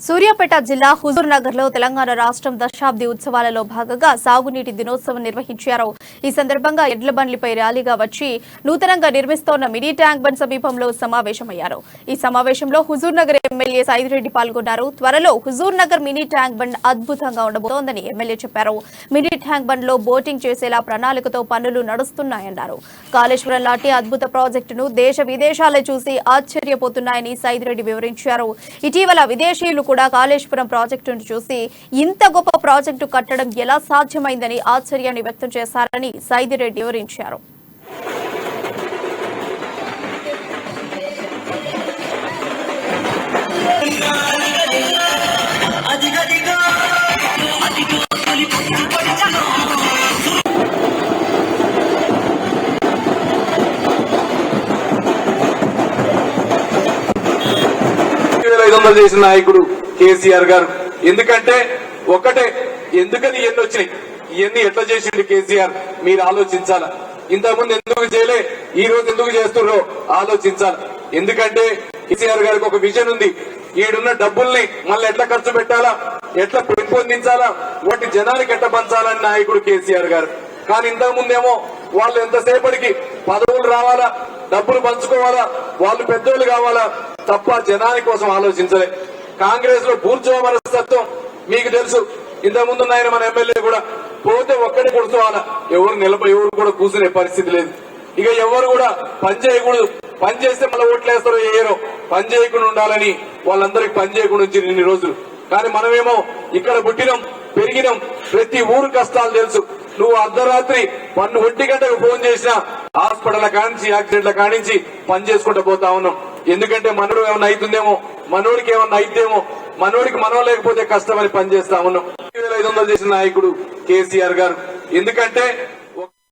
సూర్యాపేట జిల్లా హుజూర్ నగర్ లో తెలంగాణ రాష్ట్రం దశాబ్ది ఉత్సవాలలో భాగంగా సాగునీటి దినోత్సవం నిర్వహించారు. ఈ సందర్భంగా ఎడ్ల బండ్లపై ర్యాలీగా వచ్చి నూతనంగా నిర్మిస్తోన్న మినీ ట్యాంక్ బండ్ సమీపంలో సమావేశమయ్యారు. ఈ సమావేశంలో హుజూర్ నగర్ ఎమ్మెల్యే సైదిరెడ్డి పాల్గొన్నారు. త్వరలో Huzur Nagar mini tank bund అద్భుతంగా ఉండబోతోందని ఎమ్మెల్యే చెప్పారు. మినీ ట్యాంక్ బండ్ లో బోటింగ్ చేసేలా ప్రణాళికతో పనులు నడుస్తున్నాయన్నారు. కాళేశ్వరం లాంటి అద్భుత ప్రాజెక్టును దేశ విదేశాలే చూసి ఆశ్చర్యపోతున్నాయని సైదిరెడ్డి వివరించారు. ఇటీవల విదేశీయులు కూడా కాళేశ్వరం ప్రాజెక్టును చూసి ఇంత గొప్ప ప్రాజెక్టు కట్టడం ఎలా సాధ్యమైందని ఆశ్చర్యాన్ని వ్యక్తం చేశారని సైదిరెడ్డి వివరించారు. చేసిన నాయకుడు కేసీఆర్ గారు ఎందుకంటే ఒకటే ఎందుకని ఇవన్నీ వచ్చినాయి, ఇవన్నీ ఎట్లా చేసిండు కేసీఆర్ మీరు ఆలోచించాలా. ఇంతకుముందు ఎందుకు చేయలే, ఈ రోజు ఎందుకు చేస్తున్నారో ఆలోచించాలి. ఎందుకంటే కేసీఆర్ గారికి ఒక విజన్ ఉంది. ఈడున్న డబ్బుల్ని మళ్ళీ ఎట్లా ఖర్చు పెట్టాలా, ఎట్లా పెంపొందించాలా, వాటి జనానికి ఎట్లా పంచాలని నాయకుడు కేసీఆర్ గారు. కానీ ఇంతకుముందేమో వాళ్ళు ఎంతసేపటికి పదవులు రావాలా, డబ్బులు పంచుకోవాలా, వాళ్ళు పెద్దోళ్ళు కావాలా తప్ప జనాని కోసం ఆలోచించలే. కాంగ్రెస్ లో బూర్జువా మనస్తత్వం మీకు తెలుసు. ఇంతకుముందు ఆయన మన ఎమ్మెల్యే కూడా పోతే ఒక్కడే కూర్చోవాలా, ఎవరు కూడా కూర్చునే పరిస్థితి లేదు. ఇక ఎవరు కూడా పని చేయకూడదు, పని చేస్తే మళ్ళీ ఓట్లేస్తారో ఏరో, పని చేయకుండా ఉండాలని వాళ్ళందరికీ పని చేయకుండా ఉంచి ఇన్ని రోజులు. కానీ మనమేమో ఇక్కడ పుట్టినాం పెరిగినాం, ప్రతి ఊరు కష్టాలు తెలుసు. నువ్వు అర్ధరాత్రి 1 గంటకు ఫోన్ చేసినా హాస్పిటల్ కానించి యాక్సిడెంట్ల కానించి పని చేసుకుంటూ పోతా ఉన్నాం. ఎందుకంటే మనోడు ఏమన్నా అవుతుందేమో, మనోడికి ఏమన్నా అయితేమో, మనోడికి మనం లేకపోతే కష్టమని పని చేస్తా ఉన్నాం. 2500 చేసిన నాయకుడు కేసీఆర్ గారు ఎందుకంటే